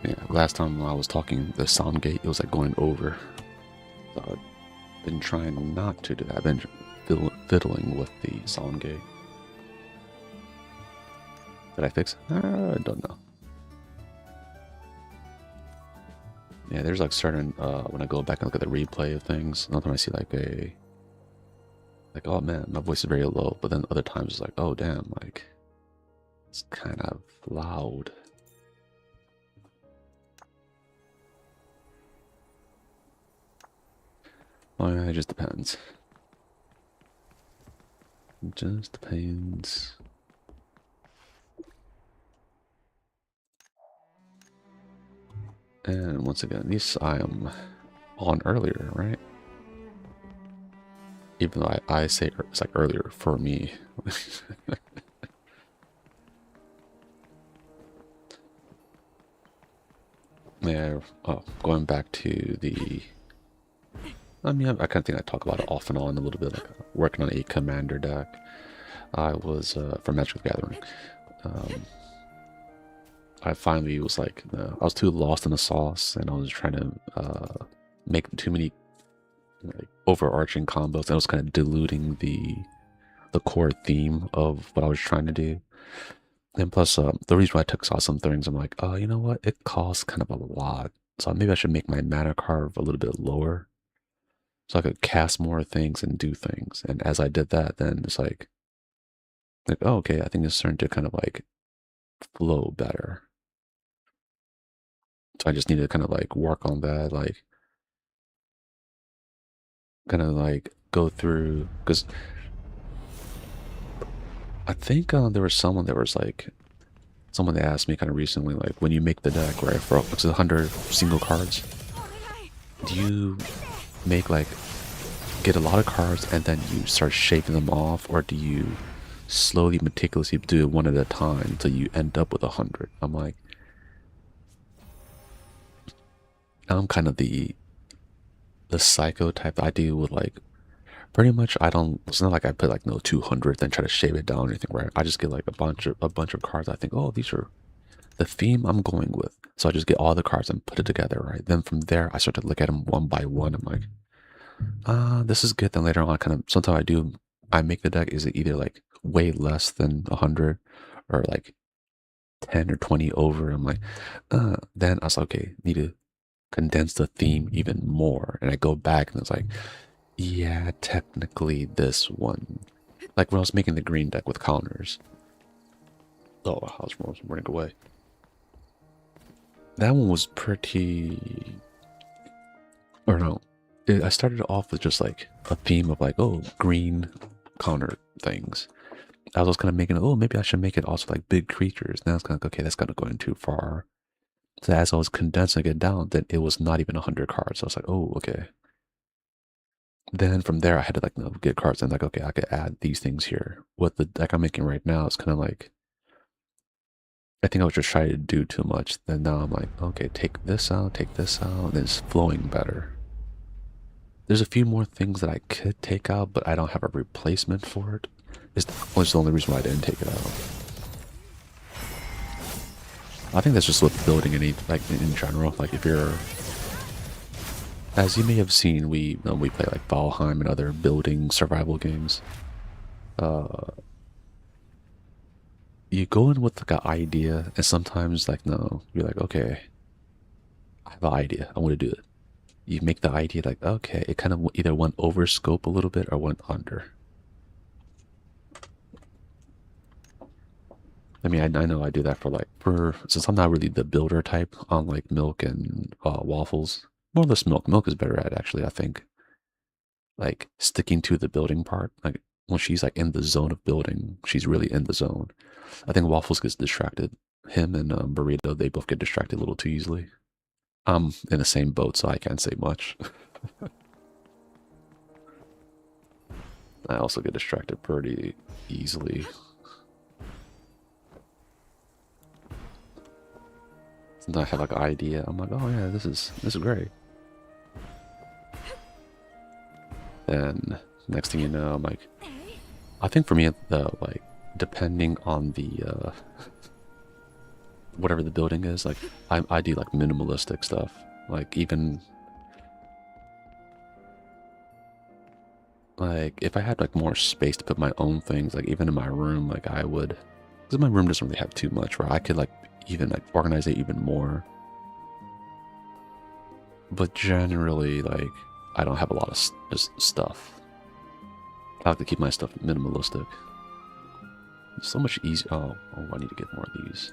Yeah, last time I was talking, the sound gate, it was like going over. So I've been trying not to do that. I've been fiddling with the sound gate. Did I fix it? I don't know. Yeah, there's like certain, when I go back and look at the replay of things, sometimes I see like, oh man, my voice is very low. But then other times it's like, oh damn, like, it's kind of loud. Oh yeah, it just depends. It just depends. And once again, at least I am on earlier, right? Even though I say it's like earlier for me. Yeah, oh, going back to the... I mean, I kind of think I talk about it off and on a little bit, like working on a commander deck. I was, for Magic the Gathering, um, I finally was like, I was too lost in the sauce, and I was trying to make too many like overarching combos. And I was kind of diluting the core theme of what I was trying to do. And plus, the reason why I took saw some things, I'm like, oh, you know what? It costs kind of a lot, so maybe I should make my mana curve a little bit lower, so I could cast more things and do things. And as I did that, then it's like, oh, okay, I think it's starting to kind of like flow better. So I just need to kind of like work on that, like kind of like go through, because I think there was someone that was like, someone that asked me kind of recently, like when you make the deck, right, for it's 100 single cards, do you make like get a lot of cards and then you start shaving them off, or do you slowly meticulously do it one at a time until you end up with 100? I'm like, I'm kind of the psycho type. I deal with like pretty much, I don't, it's not like I put like no 200 then try to shave it down or anything, right? I just get like a bunch of cards. I think, oh, these are the theme I'm going with. So I just get all the cards and put it together, right? Then from there I start to look at them one by one. I'm like, this is good. Then later on, I kind of, sometimes I make the deck is either like way less than 100 or like 10 or 20 over. I'm like, then I was like, okay, need to condense the theme even more. And I go back and it's like, yeah, technically this one, like when I was making the green deck with counters. Oh, I was running away. That one was pretty, or no, I started off with just like a theme of like, oh, green counter things. I was kind of making it, oh, maybe I should make it also like big creatures. Now it's kind of like, okay, that's kind of going too far. So as I was condensing it down, then it was not even 100 cards. So I was like, oh, okay. Then from there, I had to like, get cards and like, okay, I could add these things here. What the deck I'm making right now is kind of like, I think I was just trying to do too much. Then now I'm like, okay, take this out, and then it's flowing better. There's a few more things that I could take out, but I don't have a replacement for it. It's the only reason why I didn't take it out. I think that's just with building any, like in general. Like if you're, as you may have seen, we play like Valheim and other building survival games. You go in with like an idea, and sometimes like no, you're like, okay, I have an idea, I want to do it. You make the idea like, okay, it kind of either went over scope a little bit or went under. I mean, I know I do that for like, since I'm not really the builder type on like milk and waffles, more or less milk. Milk is better at actually, I think, like sticking to the building part. Like when she's like in the zone of building, she's really in the zone. I think waffles gets distracted. Him and burrito, they both get distracted a little too easily. I'm in the same boat, so I can't say much. I also get distracted pretty easily. Sometimes I have like an idea. I'm like, oh yeah, this is great. Then next thing you know, I'm like, I think for me, the like depending on the whatever the building is. Like I do like minimalistic stuff. Like even like if I had like more space to put my own things, like even in my room, like I would, because my room doesn't really have too much, where I could like even like organize it even more. But generally, like I don't have a lot of just stuff. I like to keep my stuff minimalistic. It's so much easier. Oh, I need to get more of these.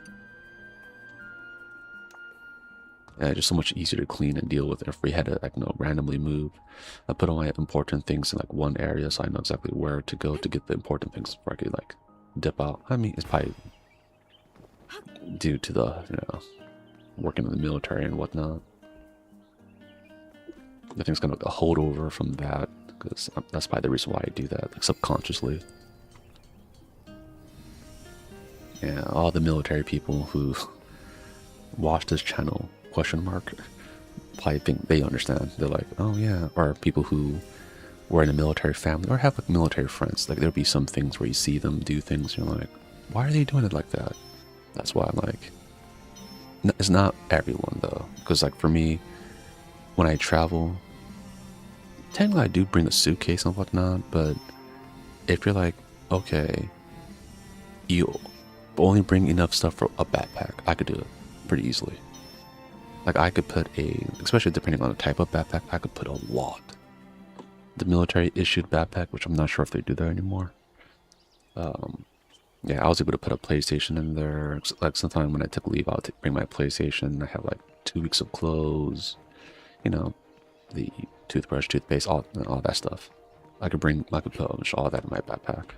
Yeah, just so much easier to clean and deal with if we had to like randomly move. I put all my important things in like one area, so I know exactly where to go to get the important things before I could like dip out. I mean, it's probably due to the working in the military and whatnot. I think it's kind of a holdover from that, because that's probably the reason why I do that, like subconsciously. Yeah, all the military people who watch this channel, question mark, probably think they understand. They're like, oh yeah, or people who were in a military family or have like military friends. Like there'll be some things where you see them do things, you're like, why are they doing it like that? That's why I'm like, it's not everyone though, because like for me, when I travel, technically I do bring a suitcase and whatnot, but if you're like, okay, you only bring enough stuff for a backpack, I could do it pretty easily. Like I could put especially depending on the type of backpack, I could put a lot. The military issued backpack, which I'm not sure if they do that anymore. Yeah, I was able to put a PlayStation in there. Like sometime when I took leave, I'll bring my PlayStation. I have like 2 weeks of clothes, you know, the toothbrush, toothpaste, all that stuff. I could put all that in my backpack.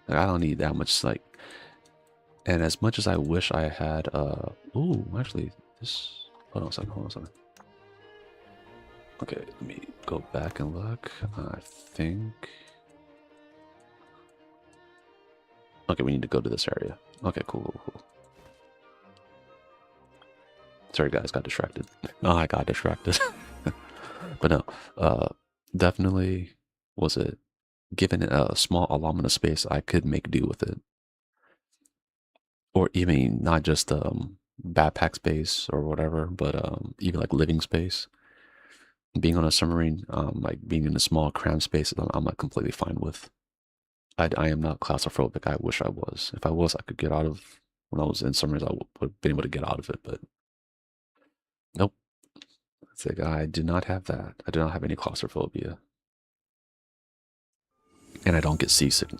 Like, I don't need that much, like, and as much as I wish I had, ooh, actually, hold on a second, hold on a second. Okay, let me go back and look. I think, okay, we need to go to this area. Okay, cool. Sorry guys, got distracted. Oh, I got distracted. But no, definitely was it, given a small allotment of space, I could make do with it. Or even not just backpack space or whatever, but even like living space. Being on a submarine, like being in a small cramped space, I'm like completely fine with. I am not claustrophobic. I wish I was. If I was, I could get out of. When I was in submarines, I would have been able to get out of it, but nope. It's like I do not have that. I do not have any claustrophobia, and I don't get seasick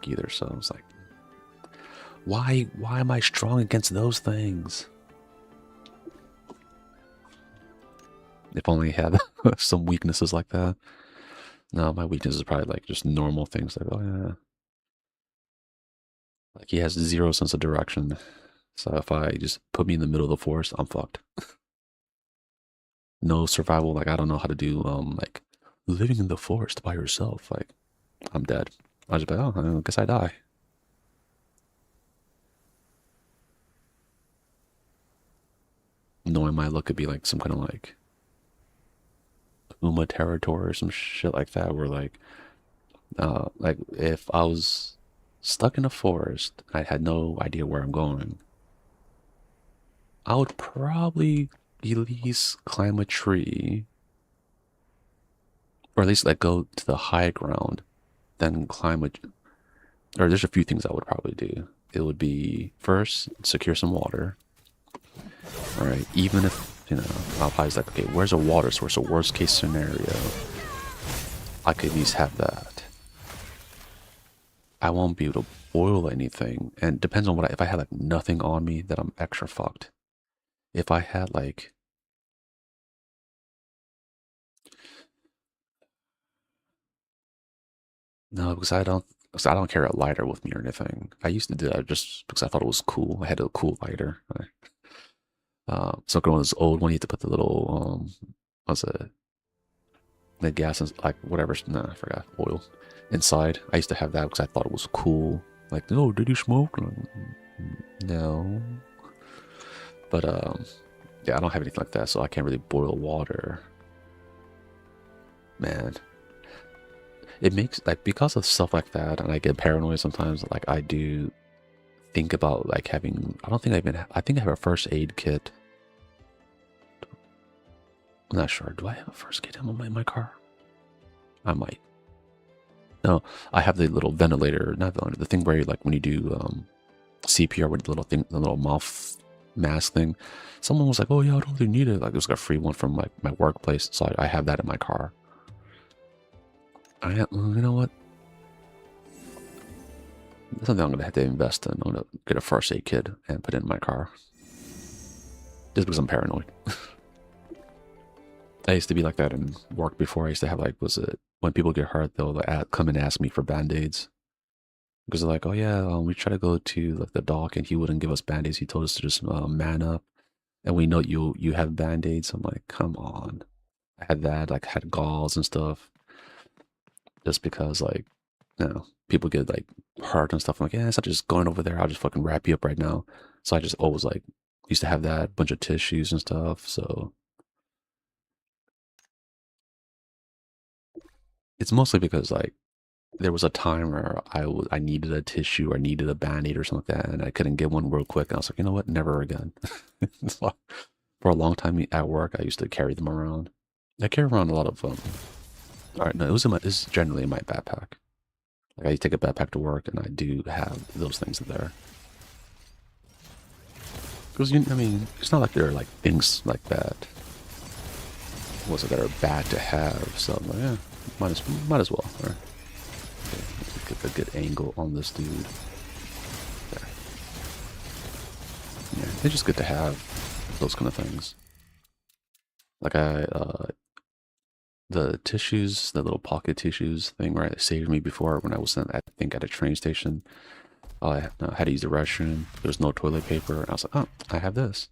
either. So I was like, why am I strong against those things? If only I had some weaknesses like that. No, my weakness is probably like just normal things like, oh yeah, like he has zero sense of direction. So if I just put me in the middle of the forest, I'm fucked. No survival. Like I don't know how to do like living in the forest by yourself. Like I'm dead. I just be like, oh, I guess I die. Knowing my luck could be like some kind of Uma territory or some shit like that, where like if I was stuck in a forest, I had no idea where I'm going, I would probably at least climb a tree, or at least like go to the high ground, then climb a. Or there's a few things I would probably do. It would be first secure some water. All right, even if I'll probably like, okay, where's a water source? A worst case scenario, I could at least have that. I won't be able to boil anything, and it depends on if I had like nothing on me, then I'm extra fucked. If I had like, no, because I don't carry a lighter with me or anything. I used to do that just because I thought it was cool. I had a cool lighter. So going this old one, you had to put the little what's it? The gas and like whatever. No, I forgot. Oil inside. I used to have that because I thought it was cool. Like, no, did you smoke? No. But yeah, I don't have anything like that, so I can't really boil water. Man, it makes like because of stuff like that, and I get paranoid sometimes. Like I do think about like having. I don't think I've been. I think I have a first aid kit. I'm not sure. Do I have a first aid kit in my car? I might. No, I have the little ventilator, not ventilator, the thing where you, like when you do CPR with the little thing, the little mouth mask thing. Someone was like, "Oh yeah, I don't really need it." Like it was like a free one from like my workplace, so I have that in my car. You know what? That's something I'm gonna have to invest in. I'm gonna get a first aid kit and put it in my car, just because I'm paranoid. I used to be like that in work before. I used to have like, was it when people get hurt, they'll like, come and ask me for band-aids because they're like, "Oh yeah, we try to go to like the doc and he wouldn't give us band-aids. He told us to just man up, and we know you have band-aids." I'm like, come on. I had that, like had gauze and stuff, just because like, people get like hurt and stuff. I'm like, yeah, it's not just going over there. I'll just fucking wrap you up right now. So I just always like used to have that bunch of tissues and stuff. So it's mostly because like there was a time where I needed a tissue or needed a band-aid or something like that, and I couldn't get one real quick. And I was like, you know what? Never again. So, for a long time at work, I used to carry them around. I carry around a lot of all right, no, it's generally in my backpack. Like I take a backpack to work, and I do have those things there. Because I mean, it's not like they're like things like that. Was it that are bad to have? So I'm like, yeah, might as well. All right. Okay, get a good angle on this dude. There. Yeah, it's just good to have those kind of things. Like the tissues, the little pocket tissues thing, right? It saved me before when I was, I think, at a train station. I had to use the restroom. There's no toilet paper. And I was like, oh, I have this.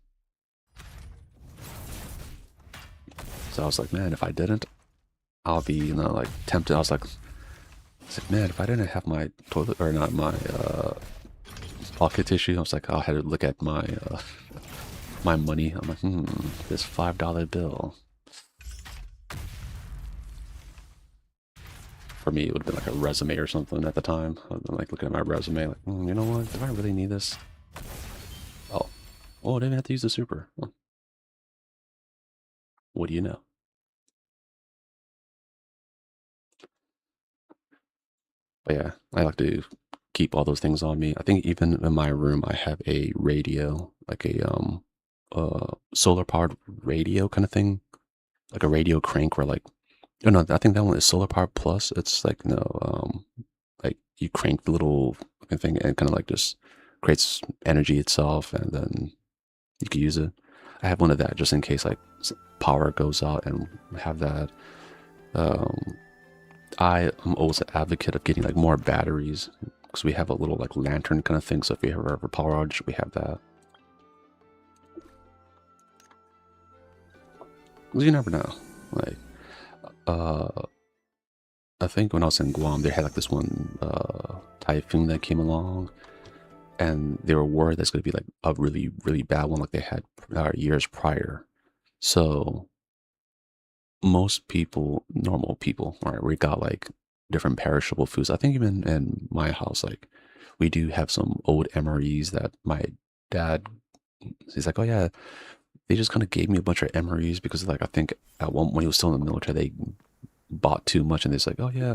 So I was like, man, if I didn't, I'll be, like tempted. I was like, man, if I didn't have my toilet or not my pocket tissue, I was like, I had to look at my my money. I'm like, this $5 bill. For me, it would have been like a resume or something at the time. I've been like looking at my resume, like, you know what? Do I really need this? Oh, I didn't have to use the super. Well, what do you know? But yeah, I like to keep all those things on me. I think even in my room, I have a radio, like a solar powered radio kind of thing, like a radio crank where like, oh no, I think that one is solar powered plus. It's like like you crank the little fucking thing and kind of like just creates energy itself, and then you can use it. I have one of that just in case like power goes out, and have that. Um, I am always an advocate of getting like more batteries because we have a little like lantern kind of thing. So if we ever have a power outage, we have that. Because you never know. Like, I think when I was in Guam, they had like this one typhoon that came along, and they were worried that's going to be like a really, really bad one, like they had years prior. So most people, normal people, right, we got like different perishable foods. I think even in my house, like we do have some old MREs that my dad, he's like, oh yeah, they just kind of gave me a bunch of MREs because like I think at one when he was still in the military, they bought too much, and they're like, oh yeah,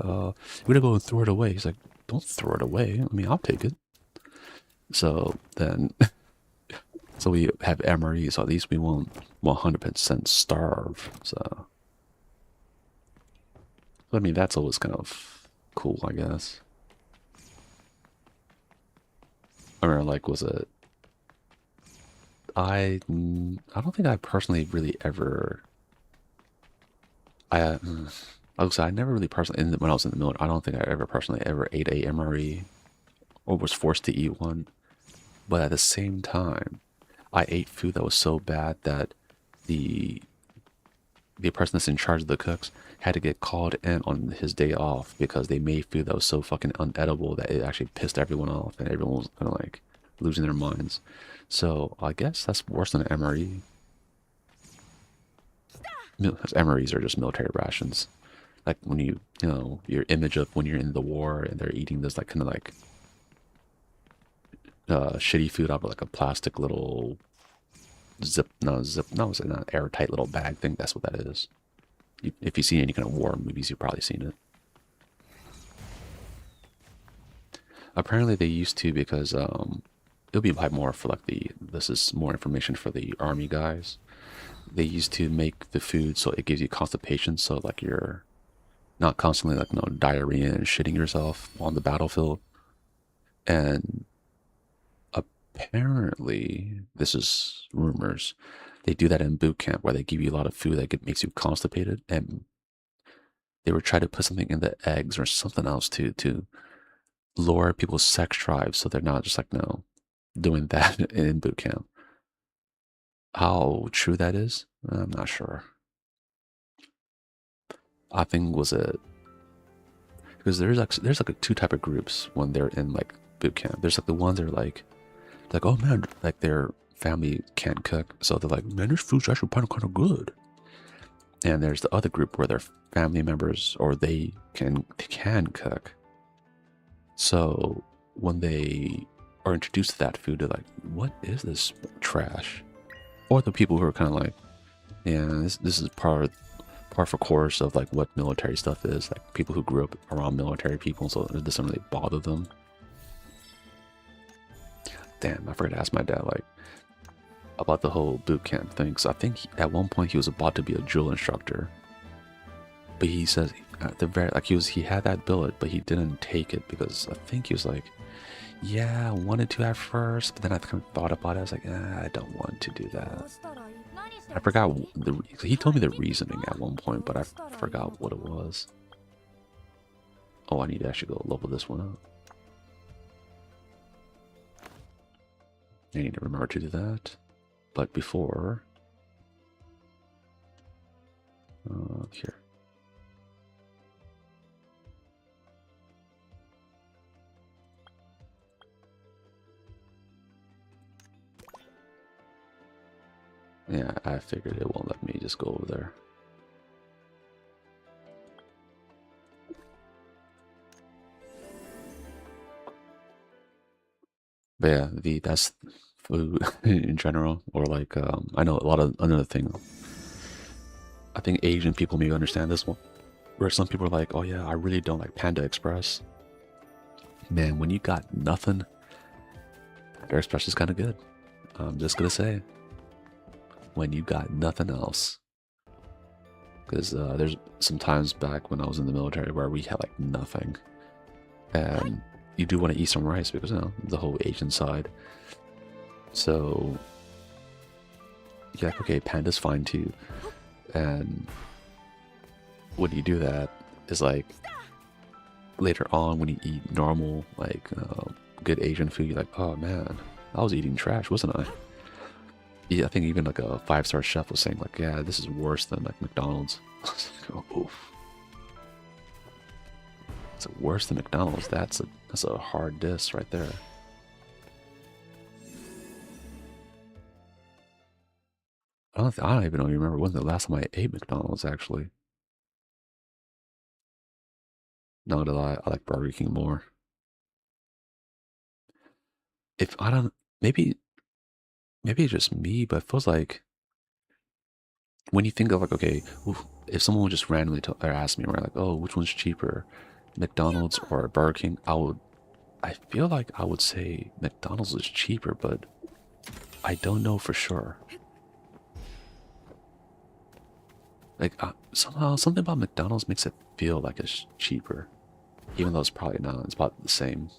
we're gonna go and throw it away. He's like, don't throw it away. I mean, I'll take it. So then, so we have MREs, so at least we won't 100% starve. So I mean, that's always kind of cool, I guess. I remember, like, was it? I don't think I personally really ever. I would say I never really personally, when I was in the military, I don't think I ever personally ever ate a MRE or was forced to eat one. But at the same time, I ate food that was so bad that the the person that's in charge of the cooks had to get called in on his day off because they made food that was so fucking unedible that it actually pissed everyone off, and everyone was kind of like losing their minds. So I guess that's worse than an MRE. MREs are just military rations. Like when you know, your image of when you're in the war and they're eating this like kind of like shitty food out of like a plastic little no, it's an airtight little bag thing. That's what that is. If you've seen any kind of war movies, you've probably seen it. Apparently they used to because it'll be probably more for like this is more information for the army guys. They used to make the food so it gives you constipation, so like you're not constantly like diarrhea and shitting yourself on the battlefield. And apparently, this is rumors. They do that in boot camp where they give you a lot of food that makes you constipated, and they would try to put something in the eggs or something else to lower people's sex drive, so they're not just like doing that in boot camp. How true that is, I'm not sure. I think was it because there's like a two type of groups when they're in like boot camp. There's like the ones that are like oh man, like their family can't cook, so they're like, man, this food's actually kind of good. And there's the other group where their family members or they can cook. So when they are introduced to that food, they're like, what is this trash? Or the people who are kind of like, yeah, this is par for course of like what military stuff is. Like people who grew up around military people, so it doesn't really bother them. Damn, I forgot to ask my dad like about the whole boot camp thing. So I think at one point he was about to be a drill instructor, but he says at the very like he had that billet, but he didn't take it because I think he was like, yeah, I wanted to at first, but then I kind of thought about it. I was like, I don't want to do that. I forgot he told me the reasoning at one point, but I forgot what it was. Oh, I need to actually go level this one up. I need to remember to do that. But before, here. Yeah, I figured it won't let me just go over there. But yeah, that's food in general, or like I know a lot of another thing. I think Asian people maybe understand this one, where some people are like, "Oh yeah, I really don't like Panda Express." Man, when you got nothing, Panda Express is kind of good. I'm just gonna say, when you got nothing else, because there's some times back when I was in the military where we had like nothing, and you do want to eat some rice because the whole Asian side. So you're like, okay, Panda's fine too. And when you do that, it's like later on when you eat normal, like good Asian food, you're like, oh man, I was eating trash, wasn't I? Yeah, I think even like a 5-star chef was saying like, yeah, this is worse than like McDonald's. Oh, oof. It's worse than McDonald's. That's a hard diss right there. I don't even remember when the last time I ate McDonald's actually. Not gonna lie, I like Burger King more. If I don't, maybe it's just me, but it feels like when you think of like, okay, if someone would just randomly or ask me, right, like, oh, which one's cheaper, McDonald's or Burger King, I feel like I would say McDonald's is cheaper, but I don't know for sure. Like somehow something about McDonald's makes it feel like it's cheaper, even though it's probably not. It's about the same.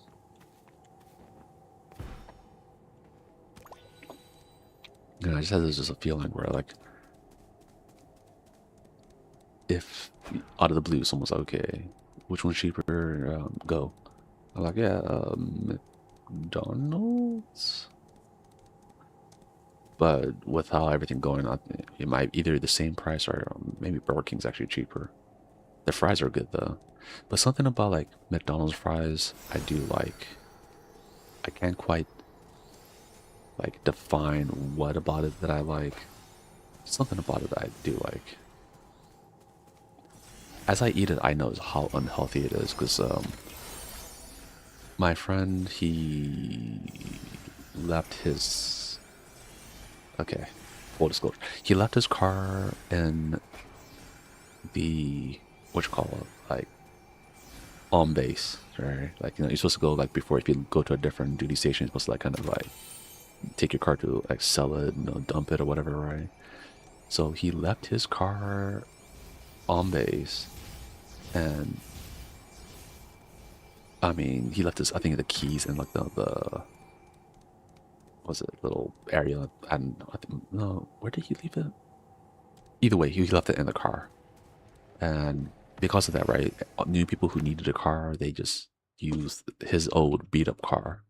I just had this a feeling where like if out of the blue someone's like, okay, which one's cheaper? Go. I'm like, yeah, McDonald's. But with how everything going on, it might either the same price or maybe Burger King's actually cheaper. The fries are good though, but something about like McDonald's fries, I do like. I can't quite like define what about it that I like. Something about it that I do like. as I eat it, I know how unhealthy it is because my friend, he left his, okay, full disclosure, he left his car in the, what you call it, like on base, right? Like, you know, you're supposed to go like before, if you go to a different duty station, you're supposed to like kind of like take your car to like sell it, you know, dump it or whatever, right? So he left his car on base, and I mean, he left his, I think, the keys in like the was it little area, and I think, no, where did he leave it? Either way, he left it in the car, and because of that, right, new people who needed a car, they just used his old beat up car,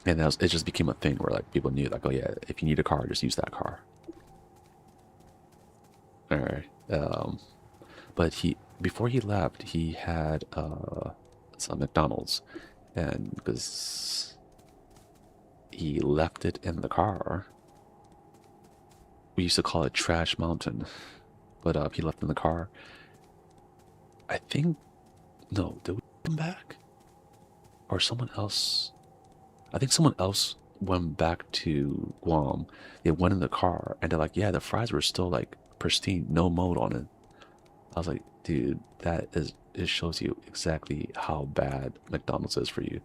and it just became a thing where like people knew like, oh yeah, if you need a car, just use that car. All right. But he, before he left, he had some McDonald's, and because he left it in the car, we used to call it Trash Mountain. But he left it in the car. I think, no, did we come back? Or someone else? I think someone else went back to Guam. They went in the car and they're like, yeah, the fries were still like pristine, no mold on it. I was like, dude, that is, it shows you exactly how bad McDonald's is for you.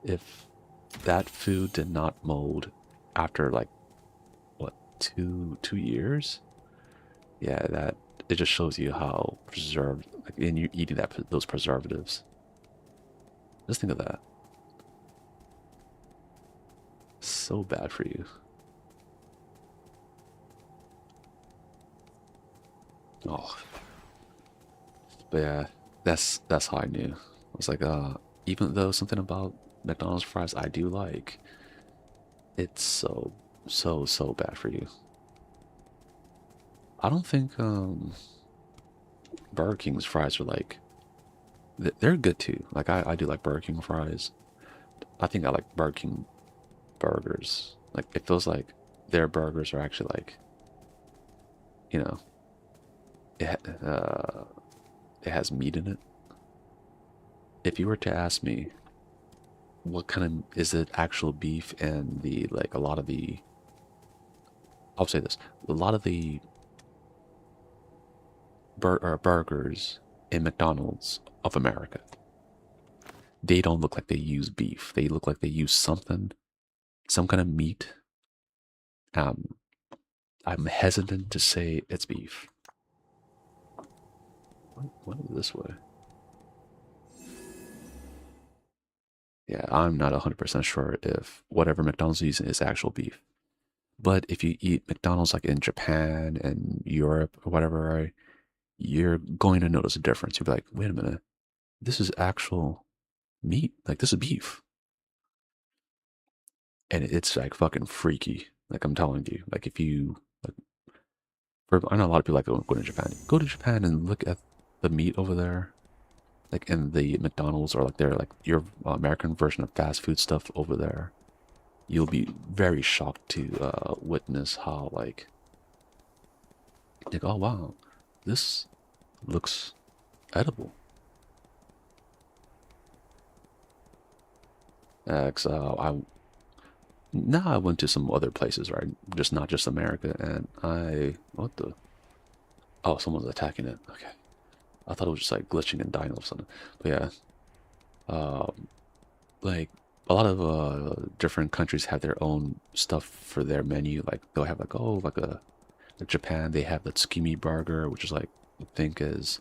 If that food did not mold after like what, two years, yeah, that, it just shows you how preserved, like, and you're eating that, those preservatives. Just think of that. So bad for you. Oh, but yeah, that's how I knew. I was like, even though something about McDonald's fries I do like, it's so bad for you. I don't think Burger King's fries are like, they're good too. Like I do like Burger King fries. I think I like Burger King burgers. Like it feels like their burgers are actually like, you know, it it has meat in it. If you were to ask me what kind of, is it actual beef, and the like, a lot of the, I'll say this, a lot of the burgers in McDonald's of America, they don't look like they use beef. They look like they use something, some kind of meat. Um, I'm hesitant to say it's beef. What is this way? Yeah, I'm not 100% sure if whatever McDonald's is using is actual beef. But if you eat McDonald's like in Japan and Europe or whatever, right, you're going to notice a difference. You'll be like, wait a minute, this is actual meat. Like this is beef. And it's like fucking freaky. Like I'm telling you. Like if you like, I know a lot of people like going to Japan. Go to Japan and look at the meat over there. Like in the McDonald's, or like their, like your American version of fast food stuff over there. You'll be very shocked to witness how like, oh wow, this looks edible. 'Cause, now I went to some other places, right? Just not just America, and what the, oh, someone's attacking it. Okay, I thought it was just like glitching and dying all of a sudden. But yeah, um, like a lot of different countries have their own stuff for their menu. Like they'll have like, oh, like Japan, they have the tsukimi burger, which is like, I think is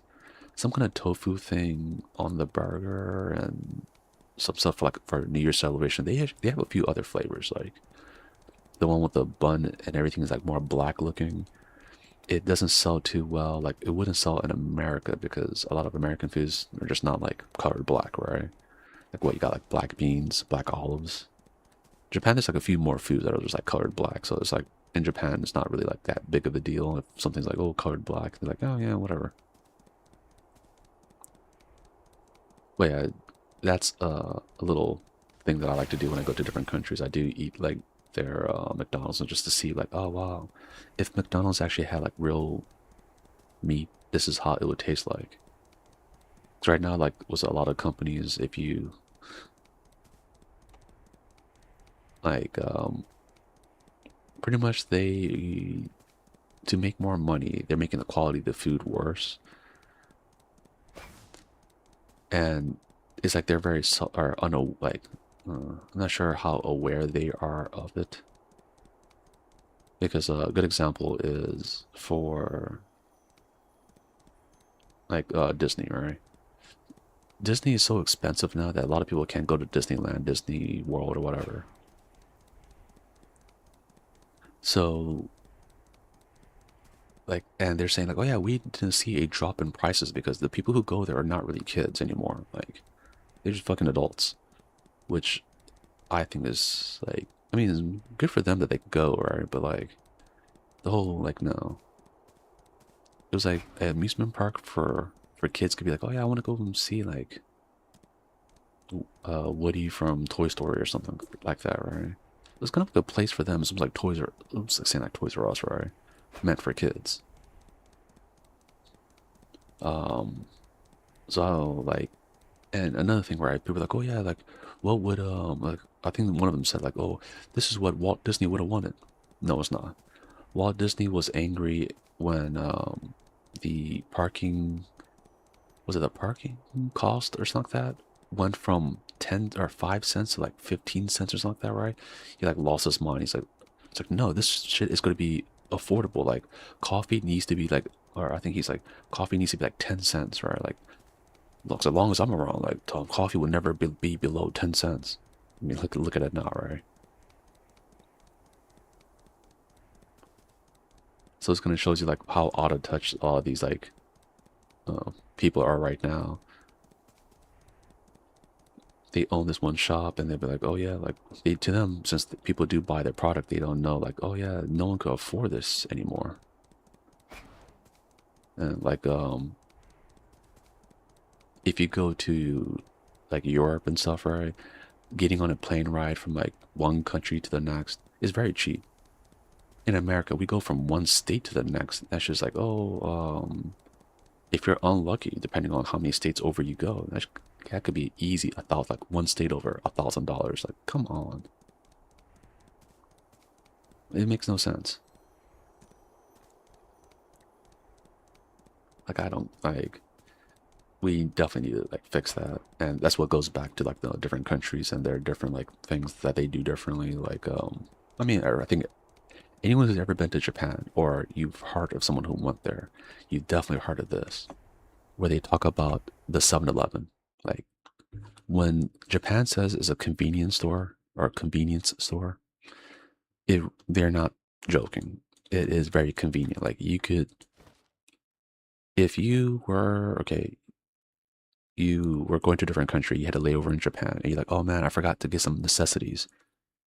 some kind of tofu thing on the burger, and some stuff like for New Year's celebration. They have a few other flavors, like the one with the bun and everything is like more black looking. It doesn't sell too well. Like it wouldn't sell in America because a lot of American foods are just not like colored black, right? Like what, you got like black beans, black olives. Japan, there's like a few more foods that are just like colored black. So it's like in Japan, it's not really like that big of a deal. If something's like, oh, colored black, they're like, oh yeah, whatever. But yeah, that's a little thing that I like to do when I go to different countries. I do eat like their McDonald's, and just to see like, oh wow, if McDonald's actually had like real meat, this is how it would taste like. 'Cause right now, like with a lot of companies, if you like, pretty much they to make more money, they're making the quality of the food worse, and it's like they're very or like I'm not sure how aware they are of it. Because a good example is for like Disney, right? Disney is so expensive now that a lot of people can't go to Disneyland, Disney World, or whatever. So, like, and they're saying like, oh yeah, we didn't see a drop in prices because the people who go there are not really kids anymore. Like, they're just fucking adults, which I think is like, I mean, it's good for them that they go, right? But like, the whole like, no, it was like an amusement park for kids could be like, oh yeah, I want to go and see like Woody from Toy Story or something like that, right? It's kind of like a place for them. It's like Toys R, oops, like saying like Toys R Us, right? Meant for kids. Um, so like, and another thing, right? People are like, oh yeah, like, what would like, I think one of them said like, oh, this is what Walt Disney would have wanted. No, it's not. Walt Disney was angry when the parking was it the parking cost or something like that went from 10 or 5 cents to like 15 cents or something like that, right? He like lost his mind. He's like, it's like, no, this shit is going to be affordable. Like coffee needs to be like, or I think he's like, coffee needs to be like 10 cents, right? Like, look, as long as I'm around, like coffee will never be below 10 cents. I mean, look at it now, right? So it's going to show you like how out of touch all these like people are right now. They own this one shop and they'll be like, oh yeah, like to them, since people do buy their product, they don't know like, oh yeah, no one could afford this anymore. And like, if you go to like Europe and stuff, right, getting on a plane ride from like one country to the next is very cheap. In America, we go from one state to the next. That's just like, oh, if you're unlucky, depending on how many states over you go, that could be easy. Like one state over $1,000. Like, come on, it makes no sense. Like, I don't like. We definitely need to like fix that, and that's what goes back to like the different countries and their different like things that they do differently. Like, I mean, I think anyone who's ever been to Japan or you've heard of someone who went there, you've definitely heard of this, where they talk about the 7-Eleven. Like when Japan says it's a convenience store or a convenience store, they're not joking. It is very convenient. Like you could, if you were, okay, you were going to a different country, you had a layover in Japan, and you're like, oh man, I forgot to get some necessities.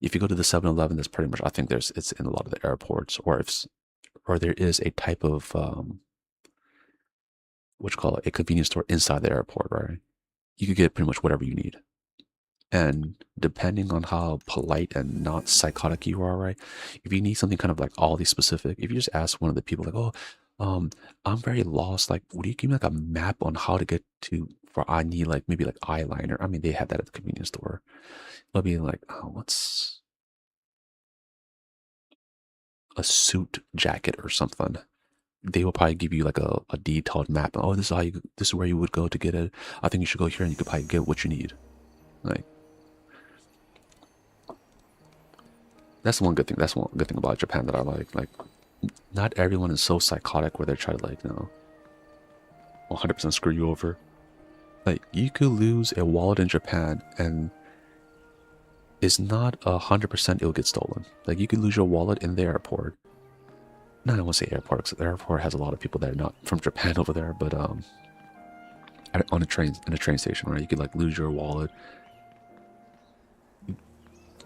If you go to the 7-Eleven, that's pretty much, I think it's in a lot of the airports, or there is a type of, what you call it, a convenience store inside the airport, right? You could get pretty much whatever you need. And depending on how polite and not psychotic you are, right? If you need something kind of like oddly specific, if you just ask one of the people like, oh, I'm very lost. Like, would you give me like a map on how to get to, for I need like maybe like eyeliner. I mean, they have that at the convenience store. But be like, oh, what's a suit jacket or something? They will probably give you like a detailed map. Oh, this is how you, this is where you would go to get it. I think you should go here and you could probably get what you need. Like, that's one good thing. That's one good thing about Japan that I like. Like, not everyone is so psychotic where they're trying to like, 100% screw you over. Like, you could lose a wallet in Japan and it's not 100% it'll get stolen. Like, you could lose your wallet in the airport. No, I don't want to say airport because the airport has a lot of people that are not from Japan over there. But on a train, in a train station, right? You could like lose your wallet.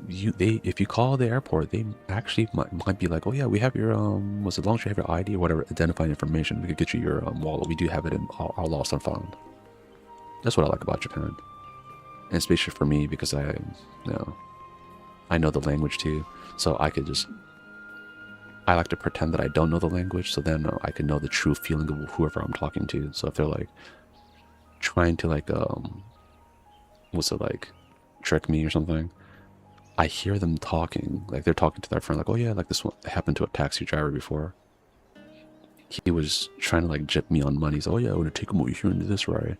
If you call the airport, they actually might be like, oh yeah, we have your as long as you have your ID or whatever identifying information, we could get you your wallet. We do have it in our lost and found. That's what I like about Japan, and especially for me because I know the language too, so I could just I like to pretend that I don't know the language, so then I can know the true feeling of whoever I'm talking to. So if they're like trying to like what's it like, trick me or something, I hear them talking, like they're talking to their friend, like, oh yeah, like this one happened to a taxi driver before. He was trying to like jip me on money. He's like, oh yeah, I want to take him over here into this, right?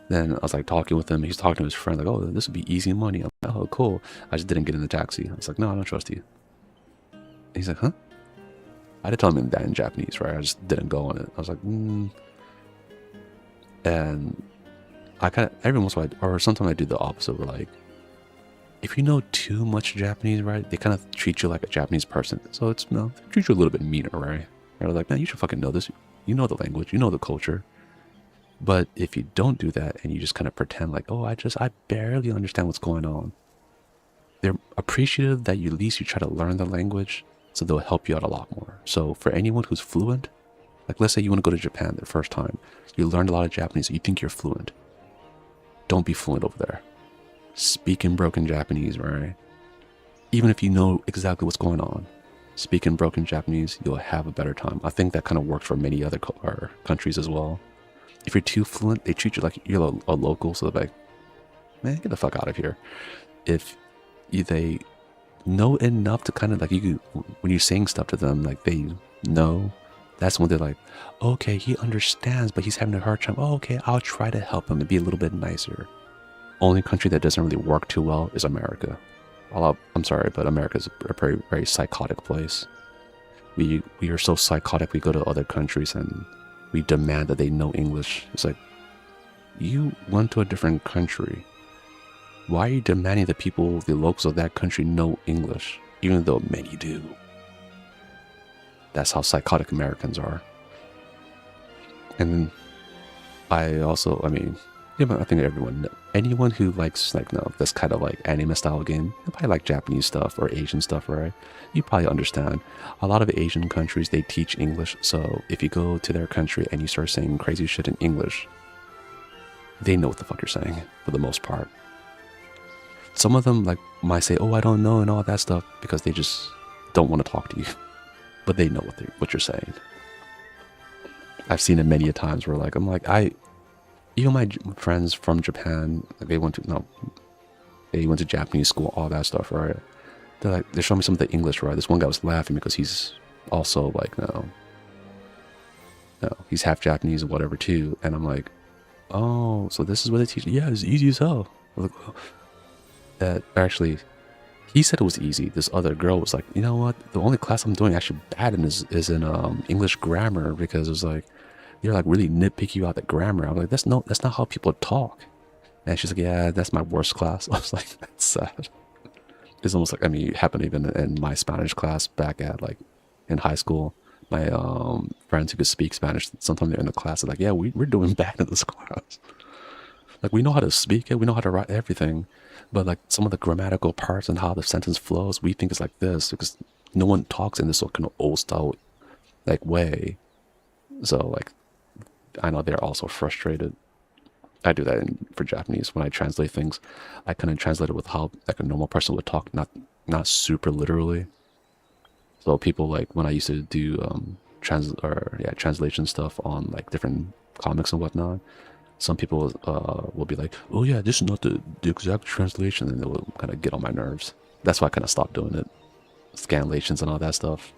Then I was like talking with him. He's talking to his friend, like, oh, this would be easy money. I'm like, oh, cool. I just didn't get in the taxi. I was like, no, I don't trust you. And he's like, huh? I did tell him that in Japanese, right? I just didn't go on it. I was like, And I kind of, every once in a while, or sometimes I do the opposite, where like, if you know too much Japanese, right, they kind of treat you like a Japanese person. So it's, no, they treat you a little bit meaner, right? They're like, man, you should fucking know this. You know the language, you know the culture. But if you don't do that and you just kind of pretend like, oh, I barely understand what's going on, they're appreciative that you at least you try to learn the language, so they'll help you out a lot more. So for anyone who's fluent, like let's say you want to go to Japan the first time, you learned a lot of Japanese, you think you're fluent. Don't be fluent over there. Speak in broken Japanese, right? Even if you know exactly what's going on, speak in broken Japanese, you'll have a better time. I think that kind of works for many other countries as well. If you're too fluent, they treat you like you're a local, so they're like, man, get the fuck out of here. If they know enough to kind of like, when you're saying stuff to them, like they know, that's when they're like, okay, he understands, but he's having a hard time. Oh, okay, I'll try to help him and be a little bit nicer. Only country that doesn't really work too well is America. I'm sorry, but America is a very, very psychotic place. We are so psychotic, we go to other countries and we demand that they know English. It's like, you went to a different country. Why are you demanding that people, the locals of that country, know English, even though many do? That's how psychotic Americans are. And I mean, yeah, but I think anyone who likes like, no, this kind of like anime style game, they probably like Japanese stuff or Asian stuff, right? You probably understand. A lot of Asian countries, they teach English, so if you go to their country and you start saying crazy shit in English, they know what the fuck you're saying for the most part. Some of them like might say, oh, I don't know and all that stuff because they just don't want to talk to you, but they know what you're saying. I've seen it many a times where like, I'm like, even my friends from Japan, they went to Japanese school, all that stuff, right? They're showing me some of the English, right? This one guy was laughing because he's also like, no, he's half Japanese or whatever too. And I'm like, oh, so this is what they teach? Yeah, it's easy as hell. I was like, that actually, he said it was easy. This other girl was like, you know what? The only class I'm doing actually bad in is in English grammar, because it was like, you're like really nitpicky about the grammar. I'm like, that's not how people talk. And she's like, yeah, that's my worst class. I was like, that's sad. It's almost like, I mean, it happened even in my Spanish class back at like in high school. My friends who could speak Spanish, sometimes they're in the class, they're like, yeah, we're doing bad in this class. Like, we know how to speak it, we know how to write everything, but like some of the grammatical parts and how the sentence flows, we think it's like this because no one talks in this sort of kind of old style like way. So like, I know they're also frustrated. I do that for Japanese when I translate things. I kind of translate it with how like a normal person would talk, not super literally. So people like when I used to do translation stuff on like different comics and whatnot, some people will be like, oh yeah, this is not the exact translation, and it will kind of get on my nerves. That's why I kind of stopped doing it. Scanlations and all that stuff.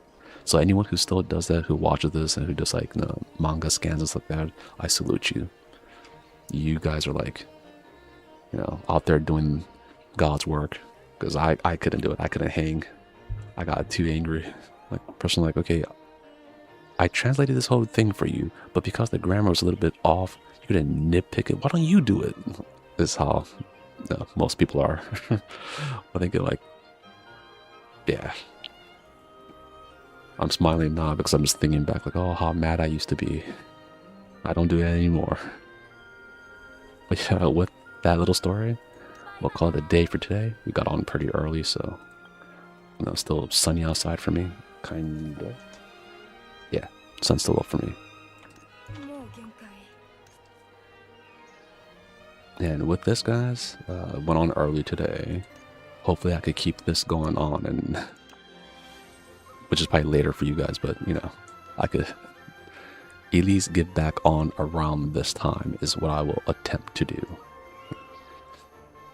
So anyone who still does that, who watches this and who does like manga scans and stuff like that, I salute you. You guys are like, out there doing God's work, because I couldn't do it. I couldn't hang. I got too angry. Like, personally, like, okay, I translated this whole thing for you, but because the grammar was a little bit off, you couldn't nitpick it. Why don't you do it? This is how most people are. I think they're like, yeah. I'm smiling now because I'm just thinking back, like, oh, how mad I used to be. I don't do that anymore. But yeah, with that little story, we'll call it a day for today. We got on pretty early, so still sunny outside for me, kind of. Yeah, sun's still up for me. And with this, guys, went on early today. Hopefully I could keep this going on and which is probably later for you guys, but you know, I could at least get back on around this time is what I will attempt to do.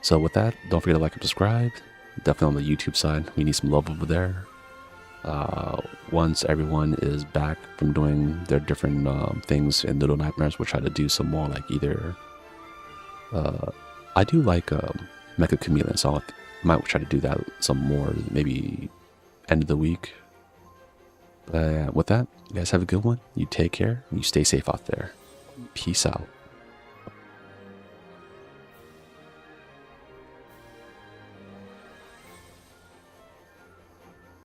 So with that, don't forget to like and subscribe. Definitely on the YouTube side, we need some love over there. Once everyone is back from doing their different things in Noodle Nightmares, we'll try to do some more, like either I do like Mecha Chameleon, so I might try to do that some more, maybe end of the week. But with that, you guys have a good one. You take care and you stay safe out there. Peace out.